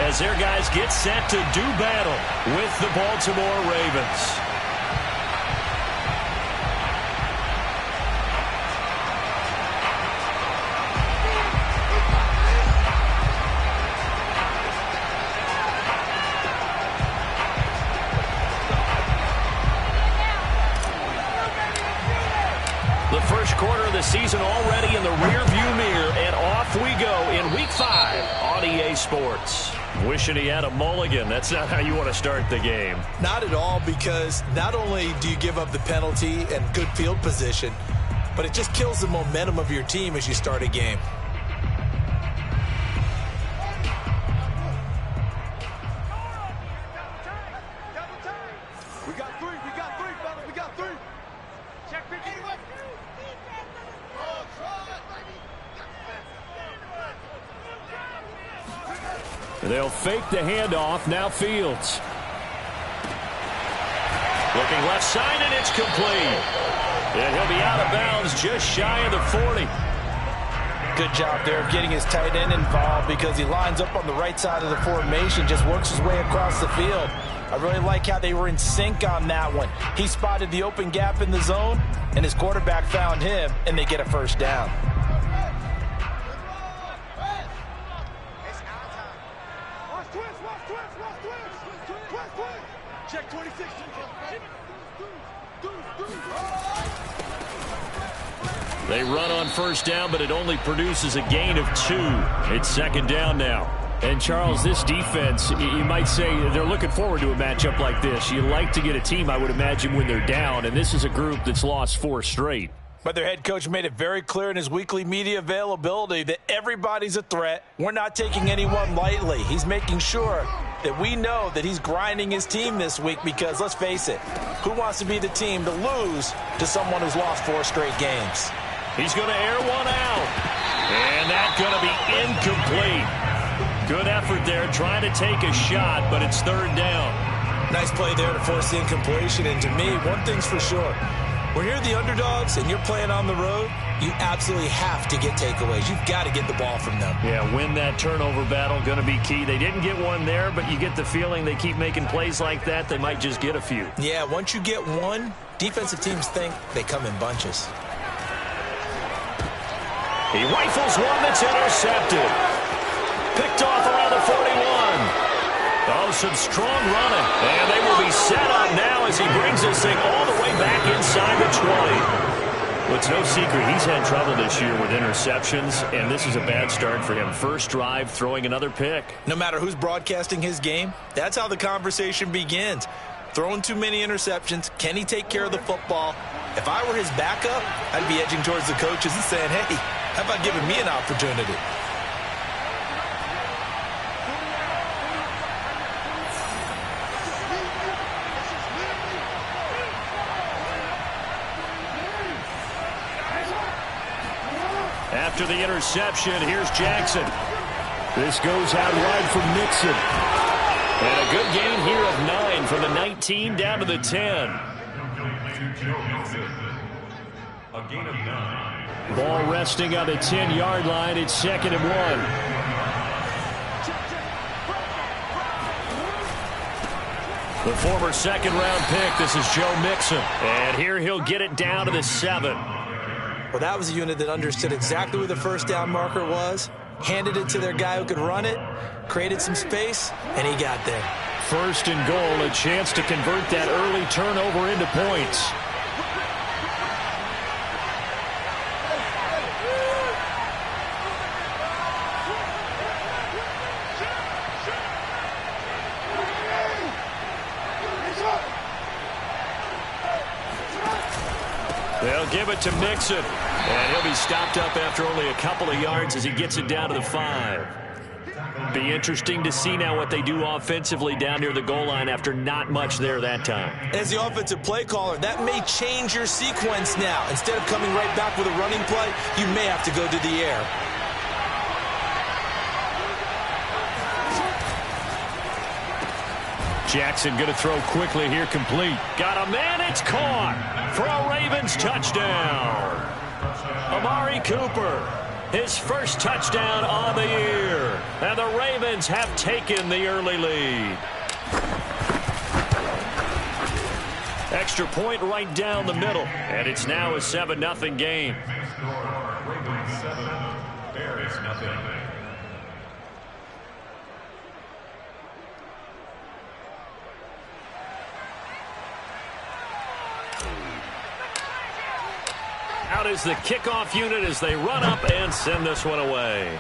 as their guys get set to do battle with the Baltimore Ravens. The first quarter of the season already in the rearview mirror, and off we go in Week 5 on EA Sports. Wishing he had a mulligan. That's not how you want to start the game. Not at all, because not only do you give up the penalty and good field position, but it just kills the momentum of your team as you start a game. They'll fake the handoff. Now Fields. Looking left side, and it's complete. And he'll be out of bounds just shy of the 40. Good job there of getting his tight end involved, because he lines up on the right side of the formation, just works his way across the field. I really like how they were in sync on that one. He spotted the open gap in the zone, and his quarterback found him, and they get a first down. Check 26. They run on first down, but it only produces a gain of 2. It's second down now. And, Charles, this defense, you might say they're looking forward to a matchup like this. You like to get a team, I would imagine, when they're down, and this is a group that's lost 4 straight. But their head coach made it very clear in his weekly media availability that everybody's a threat. We're not taking anyone lightly. He's making sure that we know that he's grinding his team this week, because, let's face it, who wants to be the team to lose to someone who's lost 4 straight games? He's going to air one out. And that's going to be incomplete. Good effort there trying to take a shot, but it's third down. Nice play there to force the incompletion. And to me, one thing's for sure. When you're the underdogs and you're playing on the road, you absolutely have to get takeaways. You've got to get the ball from them. Yeah, win that turnover battle, going to be key. They didn't get one there, but you get the feeling they keep making plays like that, they might just get a few. Yeah, once you get one, defensive teams think they come in bunches. He rifles one that's intercepted. Picked off around the 41. Oh, some strong running. And they will be set up now as he brings this thing all the way back inside the 20. Well, it's no secret he's had trouble this year with interceptions, and this is a bad start for him. First drive, throwing another pick. No matter who's broadcasting his game, that's how the conversation begins. Throwing too many interceptions. Can he take care of the football? If I were his backup, I'd be edging towards the coaches and saying, hey, how about giving me an opportunity? After the interception, here's Jackson. This goes out wide from Mixon. And a good gain here of 9 from the 19 down to the 10. A gain of 9. Ball resting on the 10-yard line. It's second and 1. The former second-round pick, this is Joe Mixon. And here he'll get it down to the 7. Well, that was a unit that understood exactly where the first down marker was, handed it to their guy who could run it, created some space, and he got there. First and goal, a chance to convert that early turnover into points. They'll give it to Mixon, and he'll be stopped up after only a couple of yards as he gets it down to the 5. Be interesting to see now what they do offensively down near the goal line after not much there that time. As the offensive play caller, that may change your sequence now. Instead of coming right back with a running play, you may have to go to the air. Jackson going to throw quickly here, complete. Got a man, it's caught for a Ravens touchdown. Amari Cooper, his first touchdown on the year. And the Ravens have taken the early lead. Extra point right down the middle. And it's now a 7-0 game. Ravens 7, Bears nothing. Out is the kickoff unit as they run up and send this one away.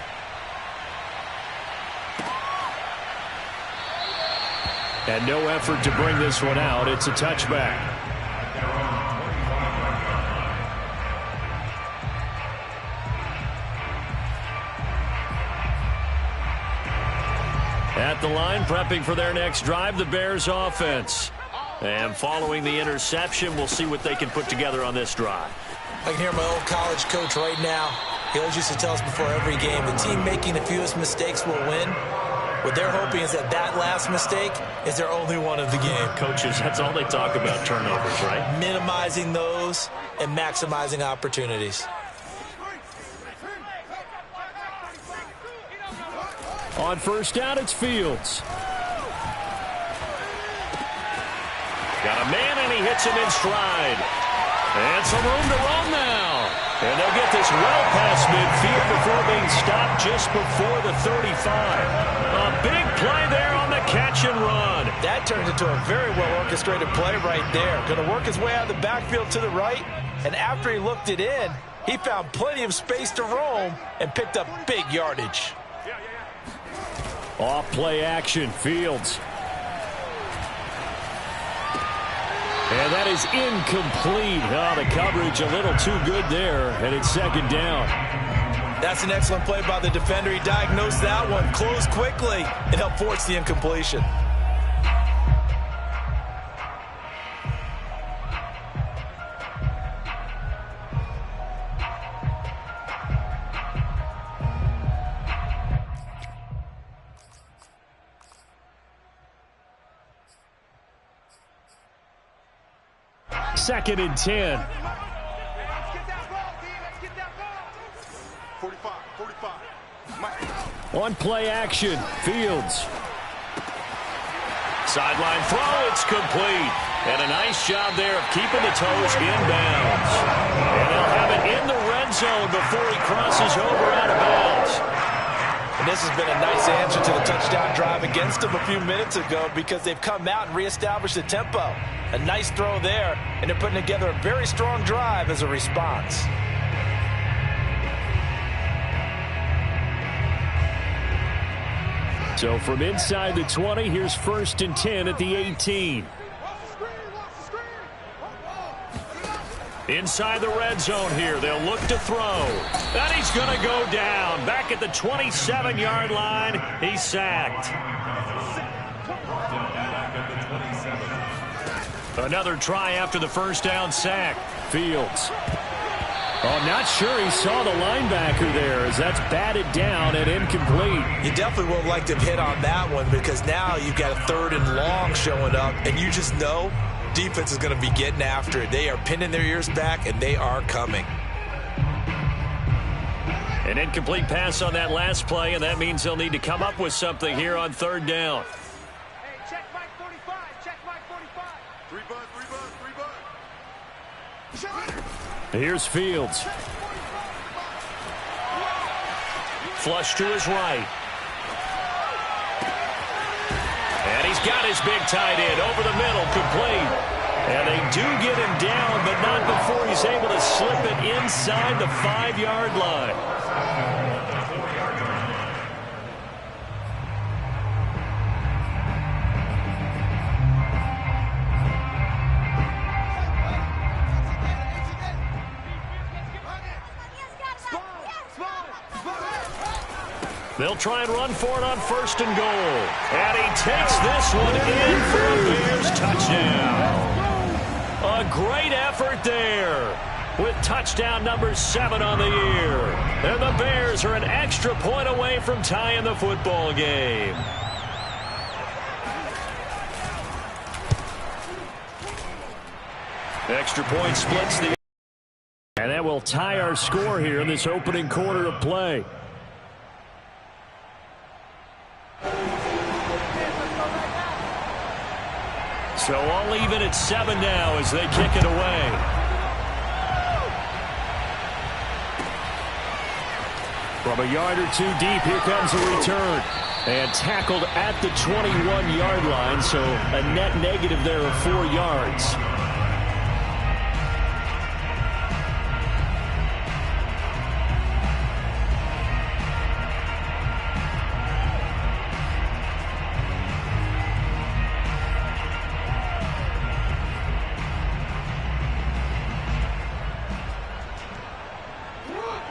And no effort to bring this one out. It's a touchback. At the line, prepping for their next drive, the Bears offense. And following the interception, we'll see what they can put together on this drive. I can hear my old college coach right now. He always used to tell us before every game, the team making the fewest mistakes will win. What they're hoping is that that last mistake is their only one of the game. Coaches, that's all they talk about, turnovers, right? Minimizing those and maximizing opportunities. On first down, it's Fields. Got a man, and he hits him in stride. And some room to run now. And they'll get this well past midfield before being stopped just before the 35. A big play there on the catch and run. That turns into a very well-orchestrated play right there. Going to work his way out of the backfield to the right. And after he looked it in, he found plenty of space to roam and picked up big yardage. Off play action, Fields. And that is incomplete. Oh, the coverage a little too good there, and it's second down. That's an excellent play by the defender. He diagnosed that one, closed quickly, and helped force the incompletion. Second and 10. Let's get that ball, D. Let's get that ball. 45. On play action, Fields. Sideline throw, it's complete. And a nice job there of keeping the toes inbounds. And they'll have it in the red zone before he crosses over out of bounds. And this has been a nice answer to the touchdown drive against them a few minutes ago because they've come out and reestablished the tempo. A nice throw there, and they're putting together a very strong drive as a response. So from inside the 20, here's first and 10 at the 18. Inside the red zone here, they'll look to throw. And he's going to go down. Back at the 27-yard line, he's sacked. Another try after the first down sack. Fields. Oh, not sure he saw the linebacker there as that's batted down and incomplete. You definitely would like to have hit on that one because now you've got a third and long showing up, and you just know defense is going to be getting after it. They are pinning their ears back, and they are coming. An incomplete pass on that last play, and that means they'll need to come up with something here on third down. Hey, check Mike 45. Check Mike 45. Three bud. Here's Fields. Flush to his right. And he's got his big tight end over the middle, complete. And they do get him down, but not before he's able to slip it inside the 5-yard line. They'll try and run for it on first and goal. And he takes this one in for a Bears touchdown. A great effort there with touchdown number 7 on the year. And the Bears are an extra point away from tying the football game. Extra point splits the... And that will tie our score here in this opening quarter of play. So all even at 7 now as they kick it away. From a yard or two deep, here comes a return. And tackled at the 21-yard line, so a net negative there of 4 yards.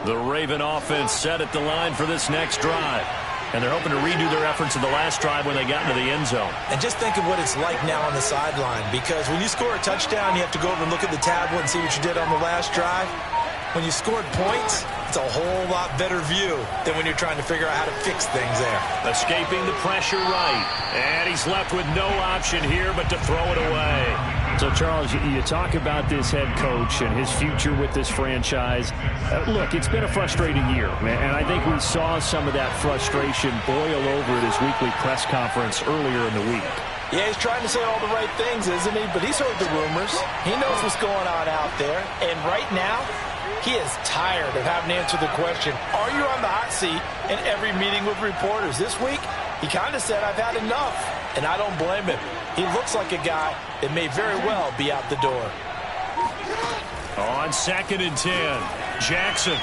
The Raven offense set at the line for this next drive. And they're hoping to redo their efforts in the last drive when they got into the end zone. And just think of what it's like now on the sideline, because when you score a touchdown, you have to go over and look at the tablet and see what you did on the last drive. When you scored points, it's a whole lot better view than when you're trying to figure out how to fix things there. Escaping the pressure right. And he's left with no option here but to throw it away. So, Charles, you talk about this head coach and his future with this franchise. Look, it's been a frustrating year, and I think we saw some of that frustration boil over at his weekly press conference earlier in the week. Yeah, he's trying to say all the right things, isn't he? But he's heard the rumors. He knows what's going on out there. And right now, he is tired of having to answer the question, are you on the hot seat in every meeting with reporters? This week, he kind of said, I've had enough. And I don't blame him. He looks like a guy that may very well be out the door. On 2nd and 10, Jackson.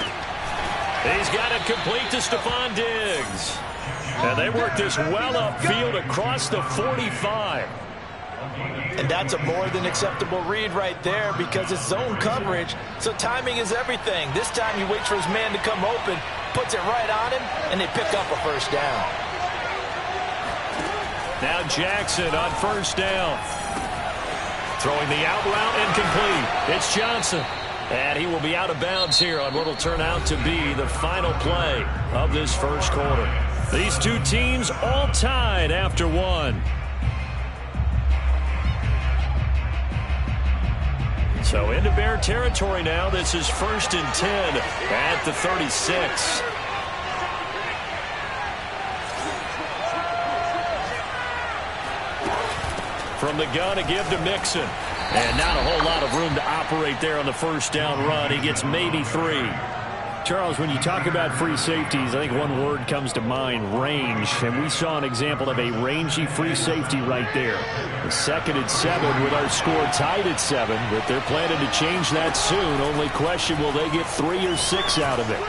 He's got it complete to Stephon Diggs. And they work this well upfield across the 45. And that's a more than acceptable read right there because it's zone coverage, so timing is everything. This time he waits for his man to come open, puts it right on him, and they pick up a first down. Now Jackson on 1st down. Throwing the out route incomplete. It's Johnson. And he will be out of bounds here on what will turn out to be the final play of this first quarter. These two teams all tied after one. So into Bear territory now. This is 1st and 10 at the 36. From the gun, a give to Mixon. And not a whole lot of room to operate there on the 1st down run. He gets maybe 3. Charles, when you talk about free safeties, I think one word comes to mind, range. And we saw an example of a rangy free safety right there. The 2nd and 7 with our score tied at 7. But they're planning to change that soon. Only question, will they get 3 or 6 out of it?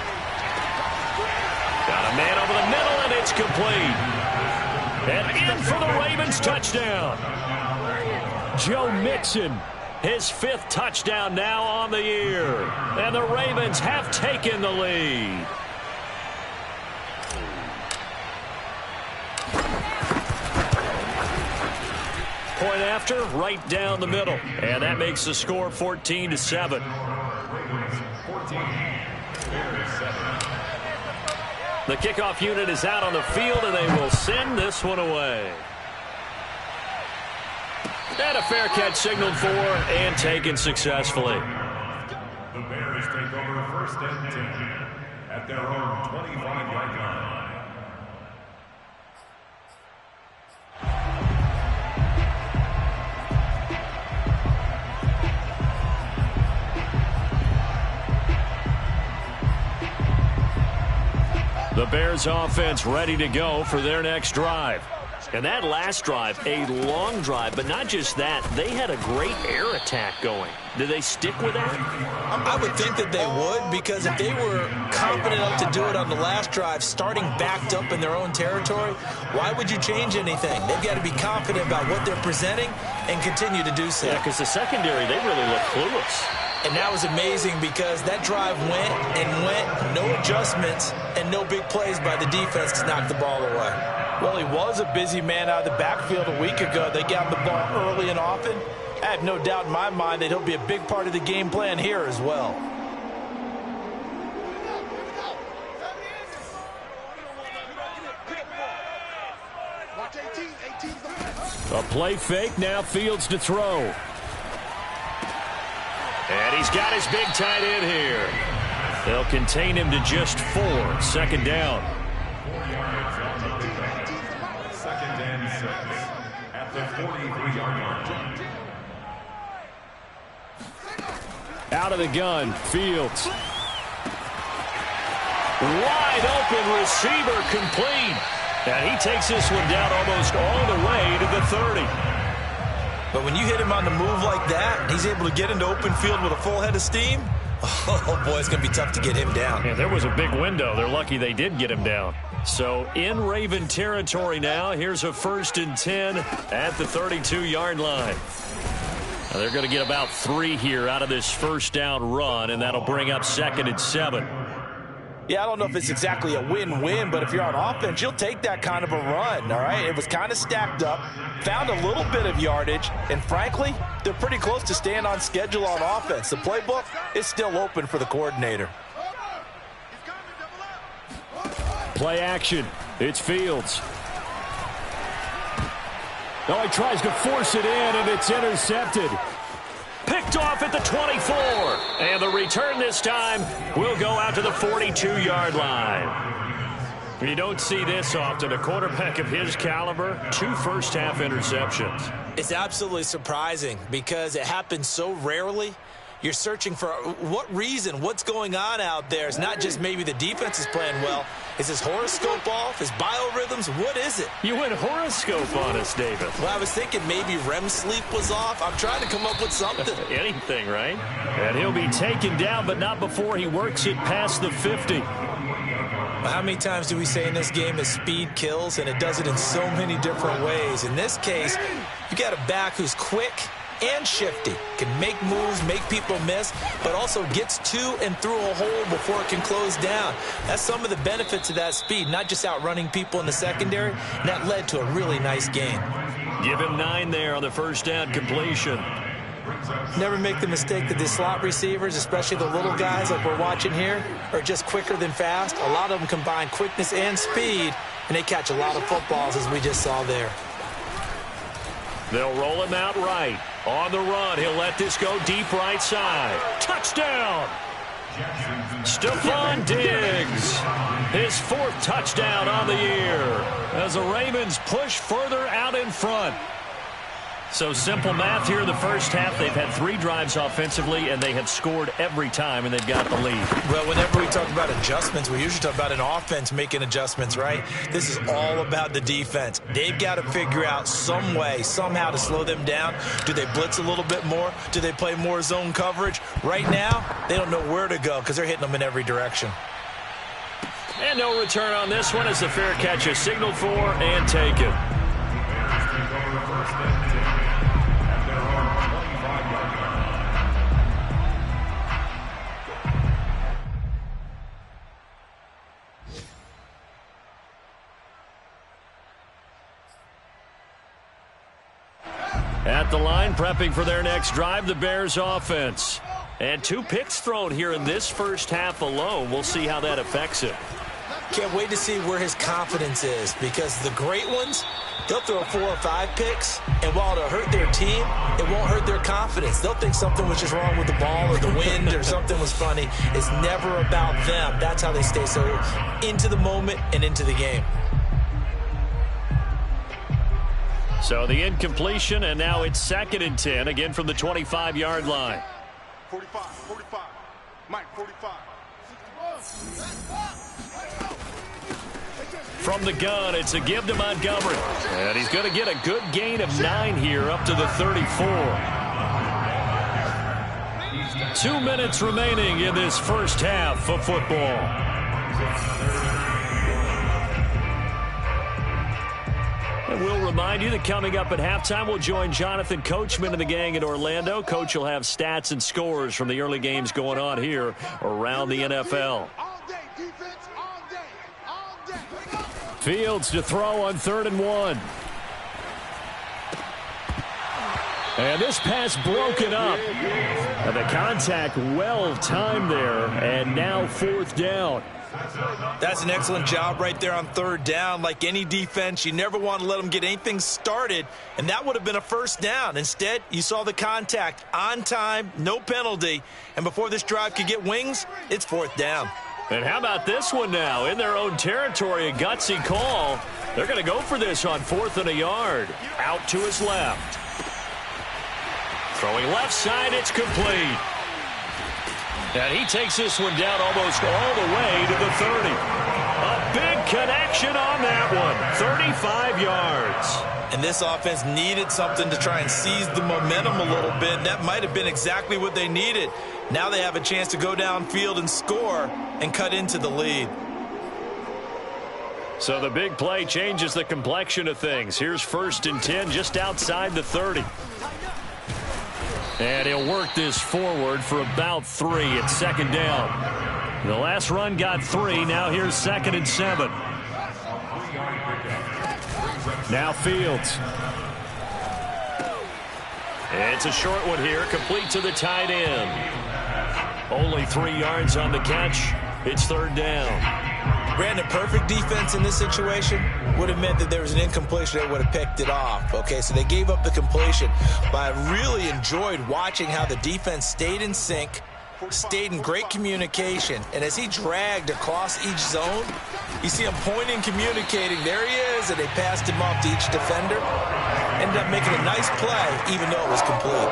Got a man over the middle, and it's complete. And in for the Ravens touchdown. Joe Mixon, his 5th touchdown now on the year. And the Ravens have taken the lead. Point after, right down the middle. And that makes the score 14-7. The kickoff unit is out on the field, and they will send this one away. And a fair catch signaled for and taken successfully. The Bears take over 1st and 10 at their own 25-yard line. The Bears offense ready to go for their next drive. And that last drive, a long drive, but not just that, they had a great air attack going. Do they stick with that? I would think that they would, because if they were confident enough to do it on the last drive, starting backed up in their own territory, why would you change anything? They've got to be confident about what they're presenting and continue to do so. Yeah, because the secondary, they really look clueless. And that was amazing because that drive went and went, no adjustments, and no big plays by the defense to knock the ball away. Well, he was a busy man out of the backfield a week ago. They got him the ball early and often. I have no doubt in my mind that he'll be a big part of the game plan here as well. A play fake, now Fields to throw. And he's got his big tight end here. They'll contain him to just 4. 2nd down. 2nd and 6 at the 43-yard line. Out of the gun, Fields. Wide open receiver complete. And he takes this one down almost all the way to the 30. But when you hit him on the move like that, and he's able to get into open field with a full head of steam, oh, boy, it's going to be tough to get him down. Yeah, there was a big window. They're lucky they did get him down. So in Raven territory now, here's a 1st and 10 at the 32-yard line. Now they're going to get about 3 here out of this first down run, and that'll bring up 2nd and 7. Yeah, I don't know if it's exactly a win-win, but if you're on offense, you'll take that kind of a run, all right? It was kind of stacked up, found a little bit of yardage, and frankly, they're pretty close to staying on schedule on offense. The playbook is still open for the coordinator. Play action. It's Fields. Oh, he tries to force it in, and it's intercepted. Picked off at the 24. And the return this time will go out to the 42-yard line. You don't see this often. A quarterback of his caliber, 2 first-half interceptions. It's absolutely surprising because it happens so rarely. You're searching for what reason, what's going on out there. It's not just maybe the defense is playing well. Is his horoscope off? His biorhythms? What is it? You went horoscope on us, David. Well, I was thinking maybe REM sleep was off. I'm trying to come up with something. Anything, right? And he'll be taken down, but not before he works it past the 50. Well, how many times do we say in this game that speed kills, and it does it in so many different ways? In this case, you got a back who's quick and shifty, can make moves, make people miss, but also gets to and through a hole before it can close down. That's some of the benefits of that speed, not just outrunning people in the secondary, and that led to a really nice game. Give him 9 there on the first down completion. Never make the mistake that the slot receivers, especially the little guys like we're watching here, are just quicker than fast. A lot of them combine quickness and speed, and they catch a lot of footballs, as we just saw there. They'll roll him out right. On the run, he'll let this go deep right side. Touchdown! Stephon Diggs, his 4th touchdown on the year as the Ravens push further out in front. So simple math here in the first half. They've had 3 drives offensively, and they have scored every time, and they've got the lead. Well, whenever we talk about adjustments, we usually talk about an offense making adjustments, right? This is all about the defense. They've got to figure out some way, somehow to slow them down. Do they blitz a little bit more? Do they play more zone coverage? Right now, they don't know where to go because they're hitting them in every direction. And no return on this one as the fair catch is signaled for and taken. At the line, prepping for their next drive, the Bears offense. And 2 picks thrown here in this first half alone. We'll see how that affects him. Can't wait to see where his confidence is, because the great ones, they'll throw 4 or 5 picks, and while it'll hurt their team, it won't hurt their confidence. They'll think something was just wrong with the ball or the wind or something was funny. It's never about them. That's how they stay so into the moment and into the game. So the incompletion, and now it's 2nd and 10, again from the 25-yard line. 45. Mike, 45. From the gun, it's a give to Montgomery. And he's going to get a good gain of 9 here up to the 34. 2 minutes remaining in this first half of football. And we'll remind you that coming up at halftime, we'll join Jonathan Coachman and the gang in Orlando. Coach will have stats and scores from the early games going on here around the NFL. Fields to throw on 3rd and 1. And this pass broken up. And the contact well timed there, and now 4th down. That's an excellent job right there on 3rd down. Like any defense, you never want to let them get anything started, and that would have been a 1st down. Instead, you saw the contact on time, no penalty, and before this drive could get wings, it's 4th down. And how about this one now? In their own territory, a gutsy call. They're going to go for this on 4th and a yard. Out to his left. Throwing left side, it's complete. And he takes this one down almost all the way to the 30. A big connection on that one. 35 yards. And this offense needed something to try and seize the momentum a little bit. That might have been exactly what they needed. Now they have a chance to go downfield and score and cut into the lead. So the big play changes the complexion of things. Here's 1st and 10 just outside the 30. And he'll work this forward for about 3 at 2nd down. The last run got 3. Now here's 2nd and 7. Now Fields. It's a short one here, complete to the tight end. Only 3 yards on the catch. It's 3rd down. Brandon, perfect defense in this situation would have meant that there was an incompletion that would have picked it off. Okay, so they gave up the completion. But I really enjoyed watching how the defense stayed in sync, stayed in great communication. And as he dragged across each zone, you see him pointing, communicating. There he is, and they passed him off to each defender. Ended up making a nice play, even though it was complete.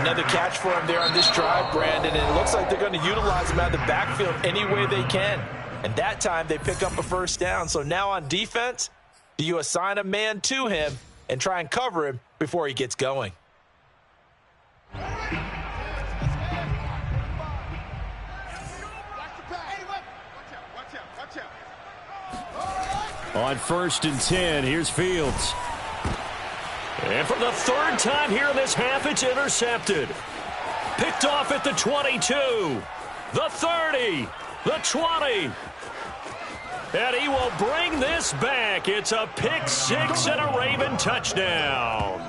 Another catch for him there on this drive, Brandon, and it looks like they're going to utilize him out of the backfield any way they can. And that time they pick up a 1st down. So now on defense, do you assign a man to him and try and cover him before he gets going? On 1st and 10, here's Fields. And for the 3rd time here in this half, it's intercepted. Picked off at the 22, the 30, the 20. And he will bring this back. It's a pick 6 and a Raven touchdown.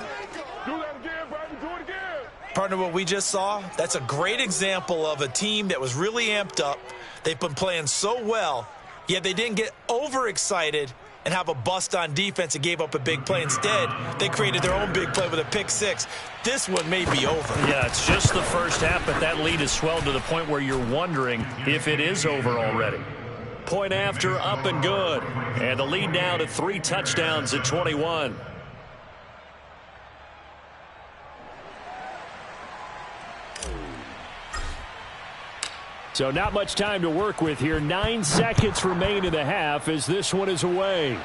Do that again, baby. Do it again. Partner, what we just saw, that's a great example of a team that was really amped up. They've been playing so well, yet they didn't get overexcited and have a bust on defense and gave up a big play. Instead, they created their own big play with a pick 6. This one may be over. Yeah, it's just the first half, but that lead has swelled to the point where you're wondering if it is over already. Point after, up and good. And the lead now to 3 touchdowns at 21. So not much time to work with here. 9 seconds remain in the half as this one is away.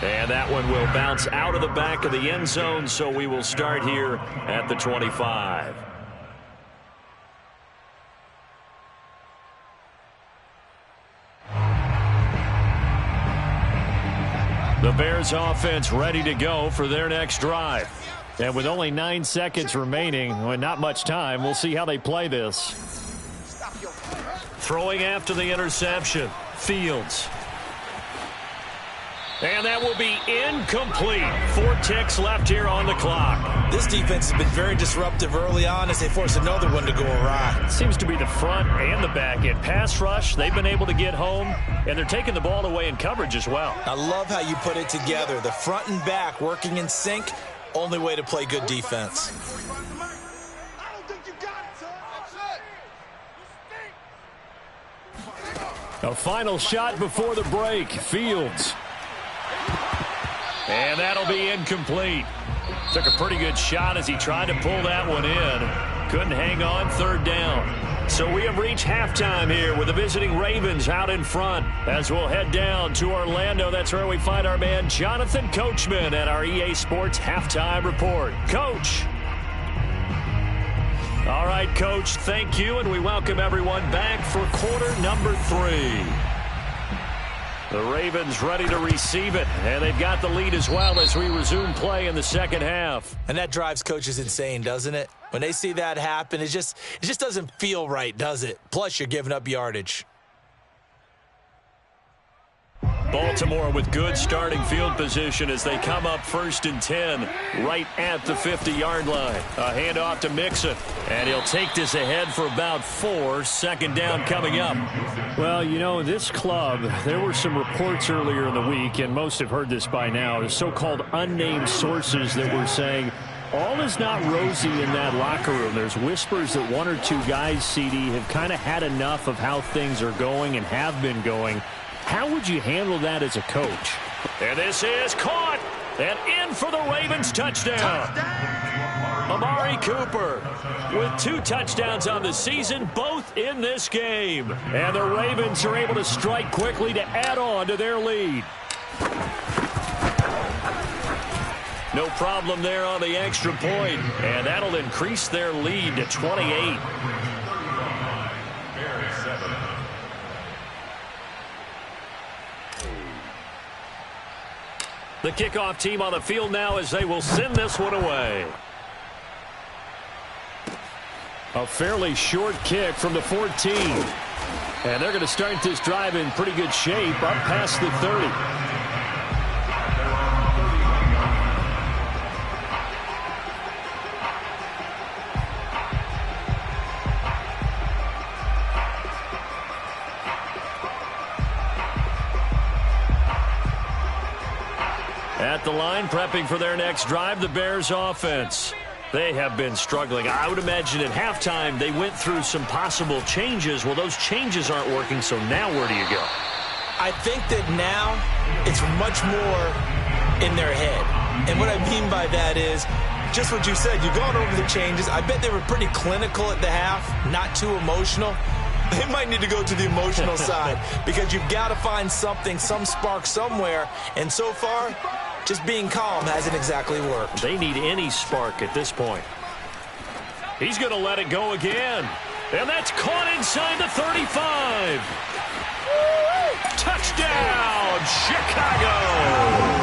And that one will bounce out of the back of the end zone, so we will start here at the 25. The Bears offense ready to go for their next drive. And with only 9 seconds remaining, and not much time, we'll see how they play this. Throwing after the interception, Fields. And that will be incomplete. 4 ticks left here on the clock. This defense has been very disruptive early on as they force another one to go awry. Seems to be the front and the back end. Pass rush, they've been able to get home, and they're taking the ball away in coverage as well. I love how you put it together. The front and back working in sync, only way to play good defense. I don't think you got it, son. That's it. A final shot before the break. Fields. And that'll be incomplete. Took a pretty good shot as he tried to pull that one in. Couldn't hang on, 3rd down. So we have reached halftime here with the visiting Ravens out in front. As we'll head down to Orlando, that's where we find our man Jonathan Coachman at our EA Sports Halftime Report. Coach. All right, Coach, thank you, and we welcome everyone back for quarter number 3. The Ravens ready to receive it, and they've got the lead as well as we resume play in the second half. And that drives coaches insane, doesn't it? When they see that happen, it just doesn't feel right, does it? Plus, you're giving up yardage. Baltimore with good starting field position as they come up 1st and 10 right at the 50-yard line. A handoff to Mixon, and he'll take this ahead for about 4. 2nd down coming up. Well, you know, this club, there were some reports earlier in the week, and most have heard this by now, the so-called unnamed sources that were saying all is not rosy in that locker room. There's whispers that 1 or 2 guys, CD, have kind of had enough of how things are going and have been going. How would you handle that as a coach? And this is caught and in for the Ravens touchdown. Amari Cooper with 2 touchdowns on the season, both in this game. And the Ravens are able to strike quickly to add on to their lead. No problem there on the extra point, and that'll increase their lead to 28. The kickoff team on the field now as they will send this one away. A fairly short kick from the 14. And they're going to start this drive in pretty good shape up past the 30. At the line, prepping for their next drive, the Bears offense. They have been struggling. I would imagine at halftime they went through some possible changes. Well, those changes aren't working, so now where do you go? I think that now it's much more in their head. And what I mean by that is just what you said. You've gone over the changes. I bet they were pretty clinical at the half, not too emotional. They might need to go to the emotional side because you've got to find something, some spark somewhere. And so far, just being calm hasn't exactly worked. They need any spark at this point. He's going to let it go again. And that's caught inside the 35. Touchdown, Chicago!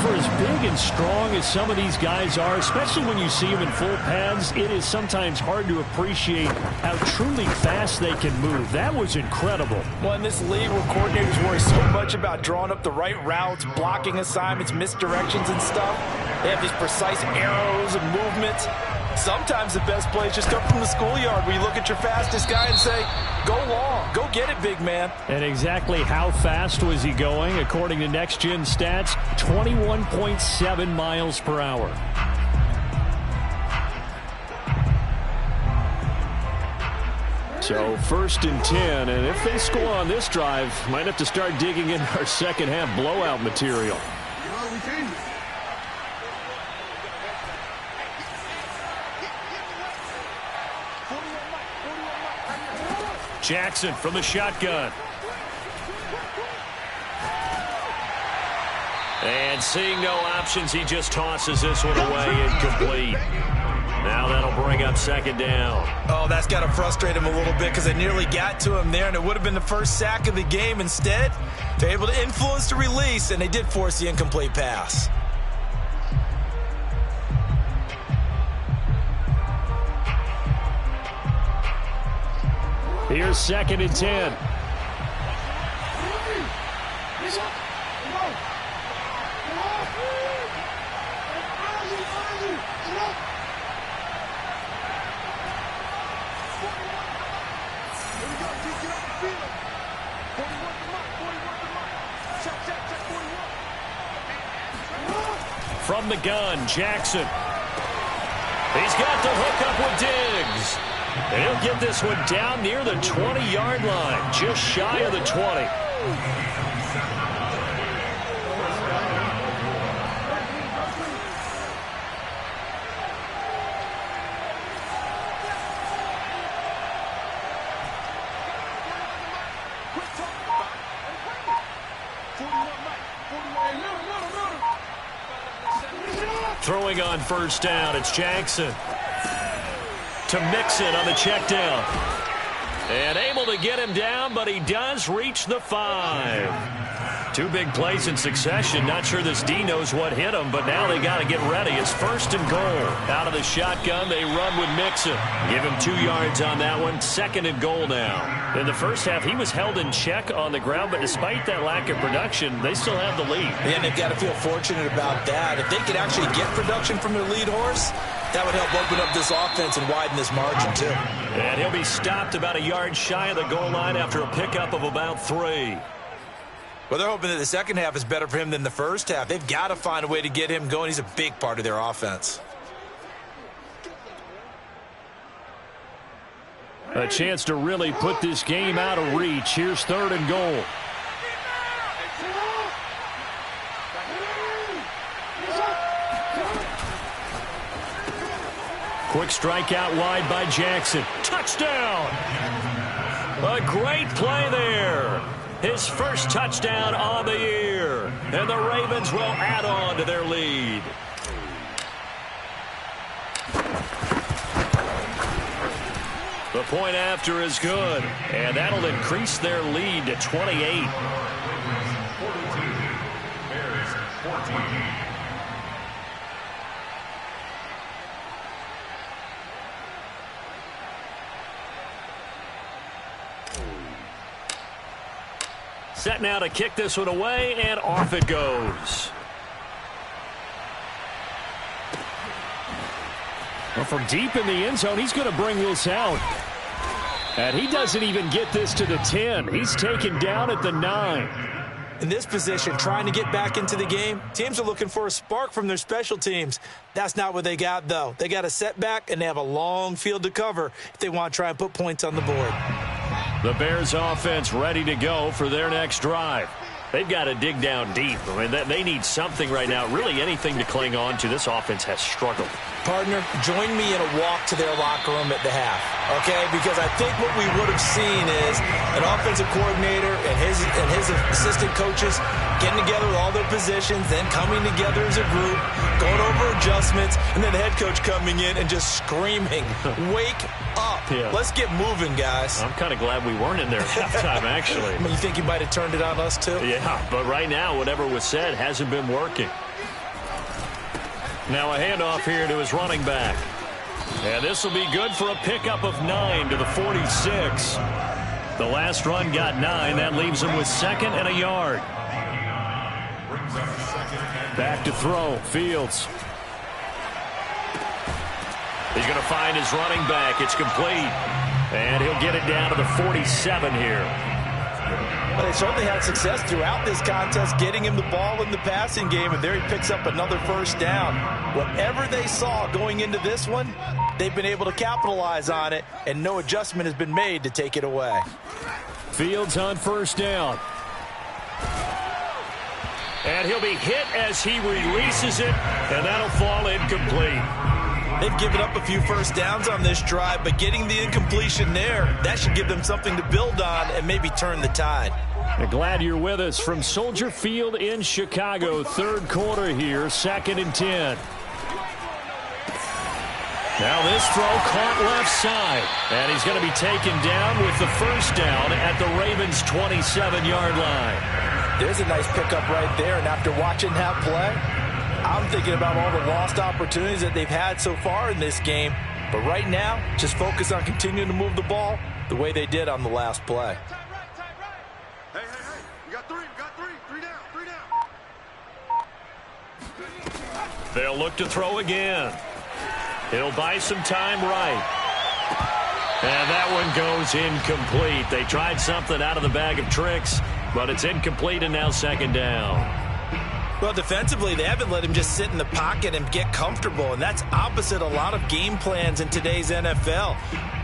For as big and strong as some of these guys are, especially when you see them in full pads, it is sometimes hard to appreciate how truly fast they can move. That was incredible. Well, in this league where coordinators worry so much about drawing up the right routes, blocking assignments, misdirections and stuff, they have these precise arrows and movements. Sometimes the best plays just come from the schoolyard where you look at your fastest guy and say, go long, go get it, big man. And exactly how fast was he going? According to Next Gen Stats, 21.7 miles per hour. So 1st and 10, and if they score on this drive, might have to start digging in our second half blowout material. Jackson from the shotgun. And seeing no options, he just tosses this one away incomplete. Now that'll bring up 2nd down. Oh, that's got to frustrate him a little bit because they nearly got to him there, and it would have been the first sack of the game. Instead, they're able to influence the release, and they did force the incomplete pass. Here's 2nd and 10. From the gun, Jackson. He's got the hook up with Diggs. And he'll get this one down near the 20-yard line, just shy of the 20. Throwing on 1st down, it's Jackson. To Mixon on the check down. And able to get him down, but he does reach the 5. 2 big plays in succession. Not sure this D knows what hit him, but now they got to get ready. It's 1st and goal. Out of the shotgun, they run with Mixon. Give him 2 yards on that one. 2nd and goal now. In the first half, he was held in check on the ground, but despite that lack of production, they still have the lead. And they've got to feel fortunate about that. If they could actually get production from their lead horse, that would help open up this offense and widen this margin, too. And he'll be stopped about a yard shy of the goal line after a pickup of about 3. Well, they're hoping that the second half is better for him than the first half. They've got to find a way to get him going. He's a big part of their offense. A chance to really put this game out of reach. Here's 3rd and goal. Quick strike out wide by Jackson. Touchdown! A great play there. His first touchdown on the year. And the Ravens will add on to their lead. The point after is good. And that'll increase their lead to 28. Bears 14. Set now to kick this one away, and off it goes. Well, from deep in the end zone, he's going to bring this out. And he doesn't even get this to the 10. He's taken down at the 9. In this position, trying to get back into the game, teams are looking for a spark from their special teams. That's not what they got, though. They got a setback, and they have a long field to cover if they want to try and put points on the board. The Bears offense ready to go for their next drive. They've got to dig down deep. I mean, they need something right now, really anything to cling on to. This offense has struggled. Partner, join me in a walk to their locker room at the half, okay? Because I think what we would have seen is an offensive coordinator and his assistant coaches getting together with all their positions, then coming together as a group, going over adjustments, and then the head coach coming in and just screaming, wake up. Yeah. Let's get moving, guys. I'm kind of glad we weren't in there at halftime, actually. I mean, you think you might have turned it on us, too? Yeah, but right now, whatever was said hasn't been working. Now a handoff here to his running back. And this will be good for a pickup of 9 to the 46. The last run got 9. That leaves him with 2nd and a yard. Back to throw. Fields. He's going to find his running back. It's complete. And he'll get it down to the 47 here. Well, they certainly had success throughout this contest getting him the ball in the passing game, and there he picks up another first down. Whatever they saw going into this one, they've been able to capitalize on it, and no adjustment has been made to take it away. Fields on first down. And he'll be hit as he releases it, and that'll fall incomplete. They've given up a few first downs on this drive, but getting the incompletion there, that should give them something to build on and maybe turn the tide. I'm glad you're with us from Soldier Field in Chicago. 3rd quarter here, 2nd and 10. Now this throw caught left side, and he's going to be taken down with the first down at the Ravens' 27-yard line. There's a nice pickup right there, and after watching that play, I'm thinking about all the lost opportunities that they've had so far in this game. But right now, just focus on continuing to move the ball the way they did on the last play. Hey, you got three down. They'll look to throw again. He'll buy some time right. And that one goes incomplete. They tried something out of the bag of tricks, but it's incomplete and now 2nd down. Well, defensively, they haven't let him just sit in the pocket and get comfortable, and that's opposite a lot of game plans in today's NFL.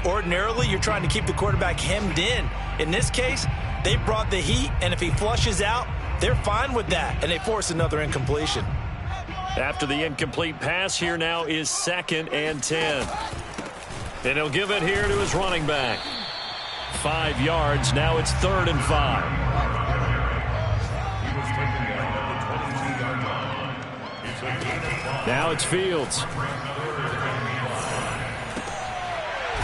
Ordinarily, you're trying to keep the quarterback hemmed in. In this case, they brought the heat, and if he flushes out, they're fine with that, and they force another incompletion. After the incomplete pass, here now is 2nd and 10. And he'll give it here to his running back. 5 yards, now it's 3rd and 5. Now it's Fields.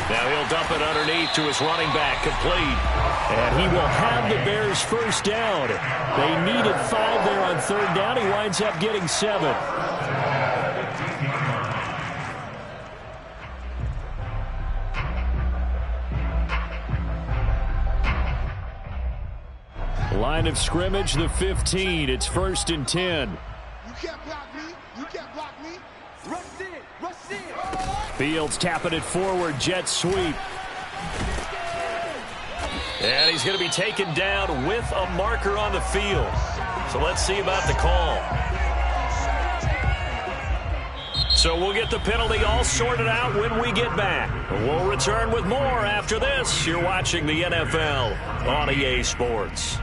Now he'll dump it underneath to his running back, complete. And he will have the Bears first down. They needed 5 there on 3rd down. He winds up getting 7. Line of scrimmage, the 15. It's 1st and 10. You can't block me. You can't block me. Rush in. Fields tapping it forward, jet sweep. And he's going to be taken down with a marker on the field. So let's see about the call. So we'll get the penalty all sorted out when we get back. We'll return with more after this. You're watching the NFL on EA Sports.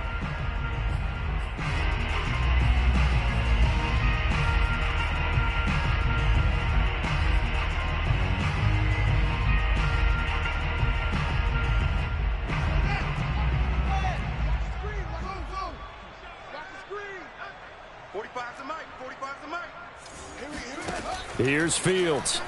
Here's Fields.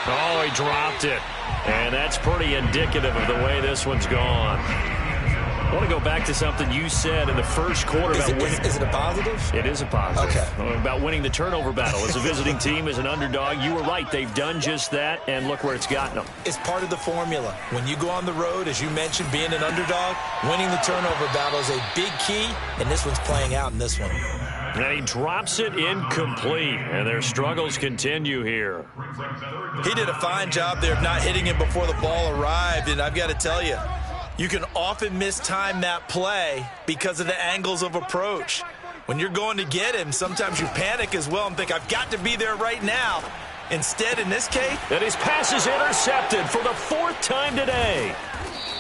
Oh, he dropped it. And that's pretty indicative of the way this one's gone. I want to go back to something you said in the first quarter about winning. Is it a positive? It is a positive. Okay. About winning the turnover battle. As a visiting team, as an underdog, you were right. They've done just that, and look where it's gotten them. It's part of the formula. When you go on the road, as you mentioned, being an underdog, winning the turnover battle is a big key, and this one's playing out in this one. And he drops it incomplete, and their struggles continue here. He did a fine job there of not hitting him before the ball arrived, and I've got to tell you, you can often mistime that play because of the angles of approach. When you're going to get him, sometimes you panic as well and think, I've got to be there right now. Instead, in this case, and his pass is intercepted for the fourth time today.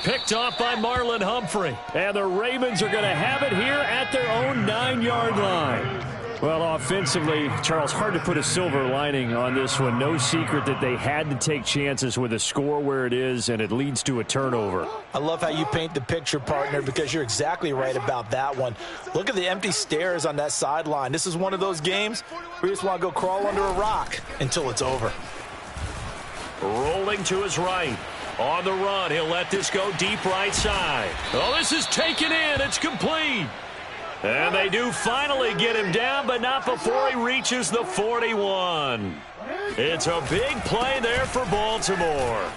Picked off by Marlon Humphrey. And the Ravens are going to have it here at their own 9-yard line. Well, offensively, Charles, hard to put a silver lining on this one. No secret that they had to take chances with a score where it is, and it leads to a turnover. I love how you paint the picture, partner, because you're exactly right about that one. Look at the empty stairs on that sideline. This is one of those games where you just want to go crawl under a rock until it's over. Rolling to his right. On the run, he'll let this go deep right side. Oh, this is taken in. It's complete. And they do finally get him down, but not before he reaches the 41. It's a big play there for Baltimore.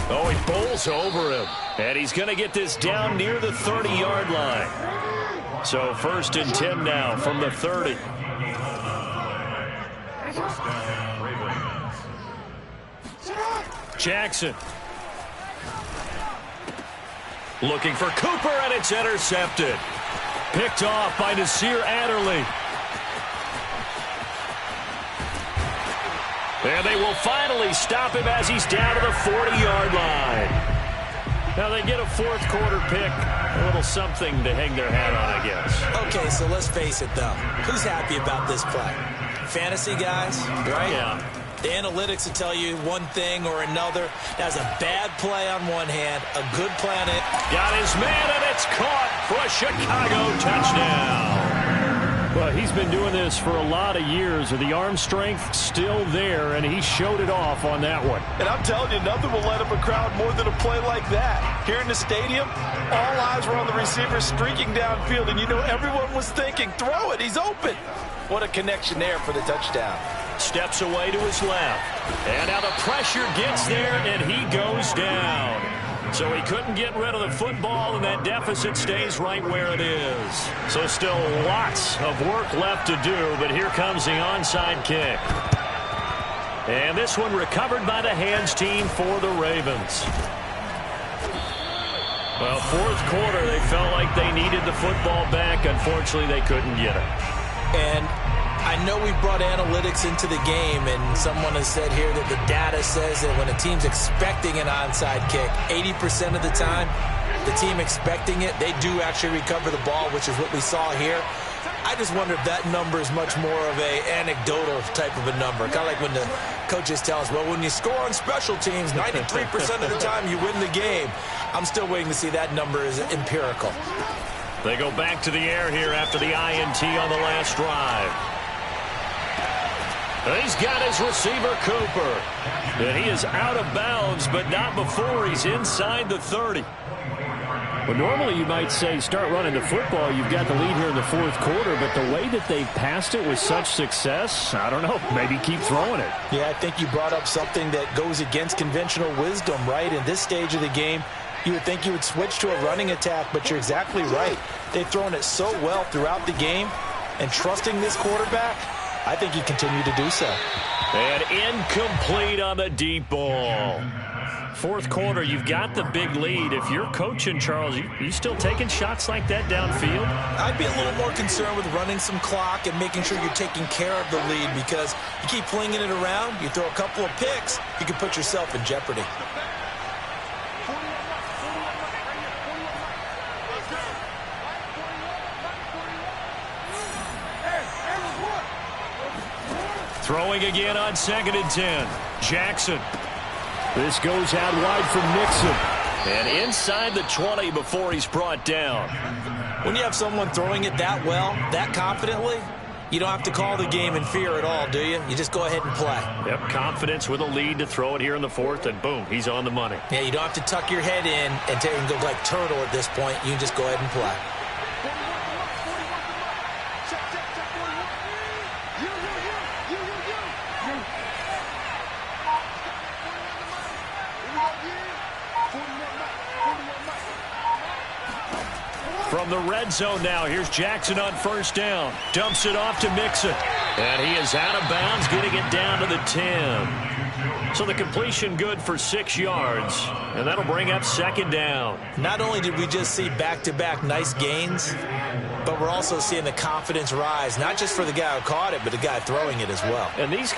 Oh, he bowls over him. And he's going to get this down near the 30-yard line. So 1st and 10 now from the 30. Jackson. Looking for Cooper, and it's intercepted. Picked off by Nasir Adderley. And they will finally stop him as he's down to the 40-yard line. Now they get a fourth quarter pick. A little something to hang their hat on, I guess. Okay, so let's face it, though. Who's happy about this play? Fantasy guys, right? Yeah. The analytics will tell you one thing or another. That's a bad play on one hand, a good play on it. Got his man, and it's caught for a Chicago touchdown. Well, he's been doing this for a lot of years with the arm strength still there, and he showed it off on that one. And I'm telling you, nothing will light up a crowd more than a play like that. Here in the stadium, all eyes were on the receiver streaking downfield, and you know everyone was thinking, throw it, he's open. What a connection there for the touchdown. Steps away to his left. And now the pressure gets there, and he goes down. So he couldn't get rid of the football, and that deficit stays right where it is. So still lots of work left to do, but here comes the onside kick. And this one recovered by the hands team for the Ravens. Well, fourth quarter, they felt like they needed the football back. Unfortunately, they couldn't get it. And I know we brought analytics into the game, and someone has said here that the data says that when a team's expecting an onside kick, 80% of the time, the team expecting it, they do actually recover the ball, which is what we saw here. I just wonder if that number is much more of a anecdotal type of a number. Kind of like when the coaches tell us, well, when you score on special teams, 93% of the time you win the game. I'm still waiting to see that number is empirical. They go back to the air here after the INT on the last drive. He's got his receiver, Cooper. And he is out of bounds, but not before he's inside the 30. Well, normally you might say start running the football. You've got the lead here in the fourth quarter, but the way that they've passed it with such success, I don't know, maybe keep throwing it. Yeah, I think you brought up something that goes against conventional wisdom, right? In this stage of the game, you would think you would switch to a running attack, but you're exactly right. They've thrown it so well throughout the game, and trusting this quarterback, I think you continue to do so. And incomplete on the deep ball. Fourth quarter, you've got the big lead. If you're coaching, Charles, you still taking shots like that downfield? I'd be a little more concerned with running some clock and making sure you're taking care of the lead, because you keep flinging it around, you throw a couple of picks, you can put yourself in jeopardy. Throwing again on 2nd and 10. Jackson. This goes out wide from Nixon. And inside the 20 before he's brought down. When you have someone throwing it that well, that confidently, you don't have to call the game in fear at all, do you? You just go ahead and play. Yep, confidence with a lead to throw it here in the fourth, and boom, he's on the money. Yeah, you don't have to tuck your head in and go like turtle at this point. You can just go ahead and play. From the red zone now, here's Jackson on first down. Dumps it off to Mixon. And he is out of bounds, getting it down to the 10. So the completion good for 6 yards. And that'll bring up 2nd down. Not only did we just see back-to-back nice gains, but we're also seeing the confidence rise, not just for the guy who caught it, but the guy throwing it as well. And these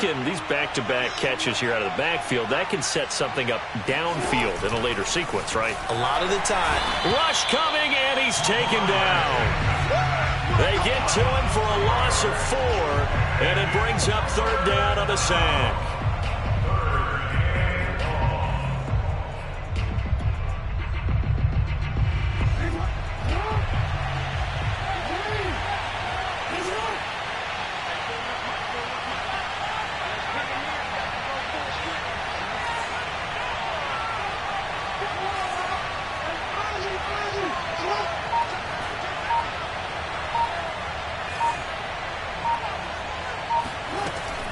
back-to-back catches here out of the backfield, that can set something up downfield in a later sequence, right? A lot of the time. Rush coming, and he's taken down. They get to him for a loss of 4, and it brings up 3rd down on the sack.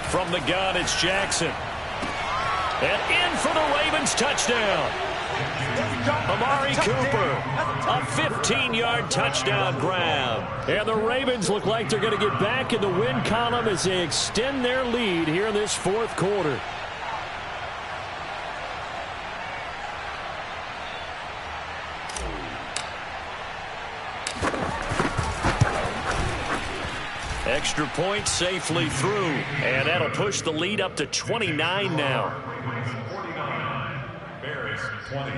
From the gun, it's Jackson. And in for the Ravens touchdown. Amari Cooper, a 15-yard touchdown grab. And the Ravens look like they're going to get back in the win column as they extend their lead here in this fourth quarter. Extra point safely through, and that'll push the lead up to 29 now. Bears 20.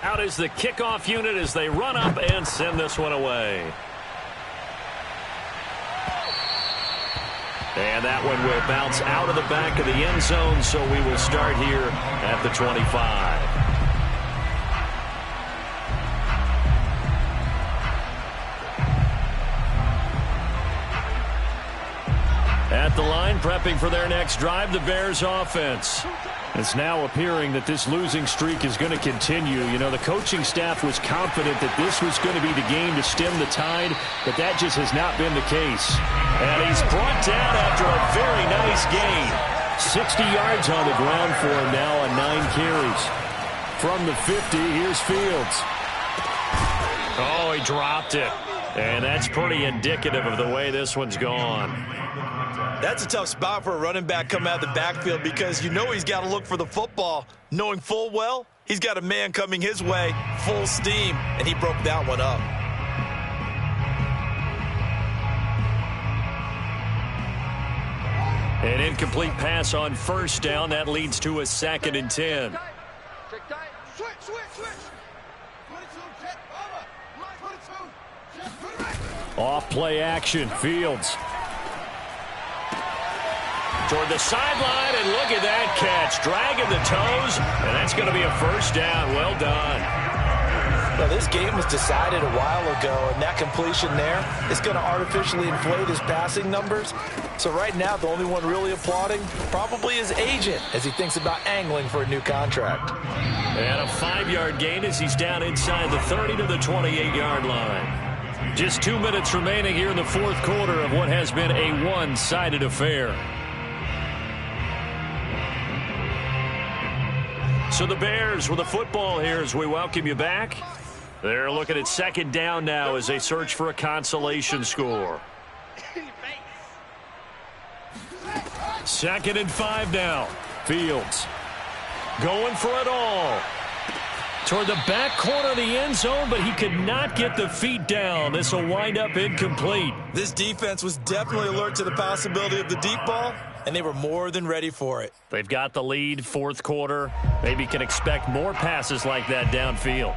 Out is the kickoff unit as they run up and send this one away. And that one will bounce out of the back of the end zone, so we will start here at the 25. At the line, prepping for their next drive, the Bears offense. It's now appearing that this losing streak is going to continue. You know, the coaching staff was confident that this was going to be the game to stem the tide, but that just has not been the case. And he's brought down after a very nice gain. 60 yards on the ground for him now on 9 carries. From the 50, here's Fields. Oh, he dropped it. And that's pretty indicative of the way this one's gone. That's a tough spot for a running back coming out of the backfield, because you know he's got to look for the football, knowing full well he's got a man coming his way, full steam, and he broke that one up. An incomplete pass on first down. That leads to a 2nd and 10. Off play action, Fields. Toward the sideline, and look at that catch. Dragging the toes, and that's going to be a first down. Well done. Well, this game was decided a while ago, and that completion there is going to artificially inflate his passing numbers. So right now, the only one really applauding probably his agent as he thinks about angling for a new contract. And a 5-yard gain as he's down inside the 30 to the 28-yard line. Just 2 minutes remaining here in the fourth quarter of what has been a one-sided affair. So the Bears with the football here as we welcome you back. They're looking at second down now as they search for a consolation score. 2nd and 5 now. Fields going for it all. Toward the back corner of the end zone, but he could not get the feet down. This will wind up incomplete. This defense was definitely alert to the possibility of the deep ball, and they were more than ready for it. They've got the lead, 4th quarter. Maybe can expect more passes like that downfield.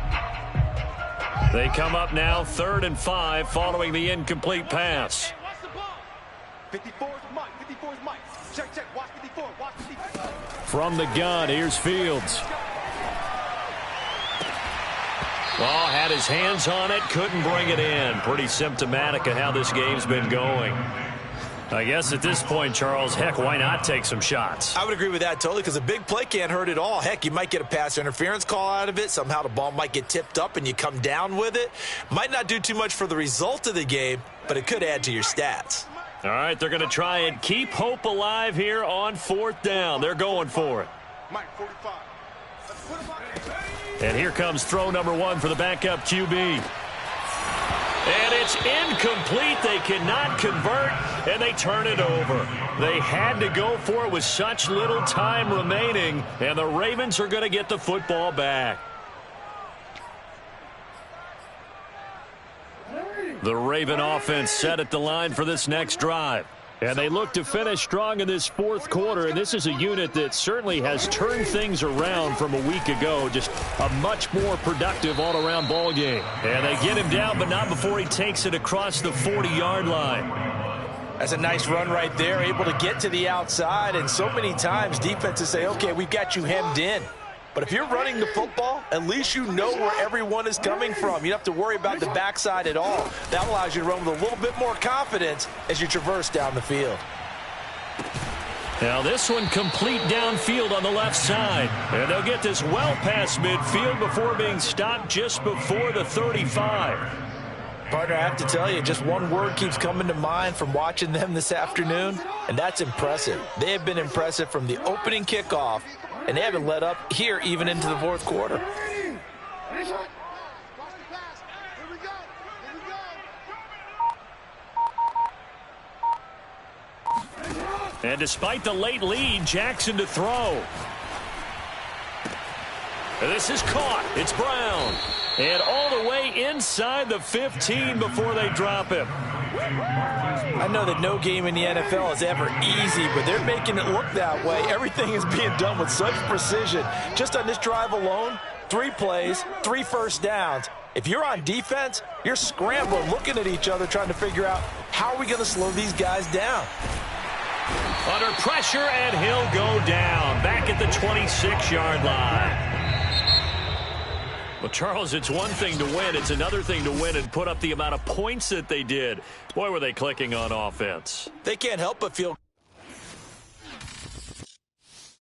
They come up now 3rd and 5 following the incomplete pass. 54 is Mike. 54 is Mike. Check. Watch 54. Watch 54. From the gun, here's Fields. Oh, had his hands on it, couldn't bring it in. Pretty symptomatic of how this game's been going. I guess at this point, Charles, heck, why not take some shots? I would agree with that totally, because a big play can't hurt at all. Heck, you might get a pass interference call out of it. Somehow the ball might get tipped up and you come down with it. Might not do too much for the result of the game, but it could add to your stats. All right, they're going to try and keep hope alive here on 4th down. They're going for it. Mike, 45. And here comes throw number 1 for the backup QB. And it's incomplete. They cannot convert, and they turn it over. They had to go for it with such little time remaining, and the Ravens are going to get the football back. The Raven offense set at the line for this next drive. And they look to finish strong in this 4th quarter, and this is a unit that certainly has turned things around from a week ago. Just a much more productive all-around ball game. And they get him down, but not before he takes it across the 40-yard line. That's a nice run right there, able to get to the outside, and so many times defenses say, okay, we've got you hemmed in. But if you're running the football, at least you know where everyone is coming from. You don't have to worry about the backside at all. That allows you to run with a little bit more confidence as you traverse down the field. Now this one complete downfield on the left side. And they'll get this well past midfield before being stopped just before the 35. Partner, I have to tell you, just one word keeps coming to mind from watching them this afternoon, and that's impressive. They have been impressive from the opening kickoff, and they haven't let up here even into the 4th quarter. And despite the late lead, Jackson to throw. This is caught. It's Brown. And all the way inside the 15 before they drop him. I know that no game in the NFL is ever easy, but they're making it look that way. Everything is being done with such precision. Just on this drive alone, 3 plays, 3 first downs. If you're on defense, you're scrambling, looking at each other, trying to figure out how are we going to slow these guys down. Under pressure, and he'll go down. Back at the 26-yard line. Well, Charles, it's one thing to win. It's another thing to win and put up the amount of points that they did. Boy, were they clicking on offense. They can't help but feel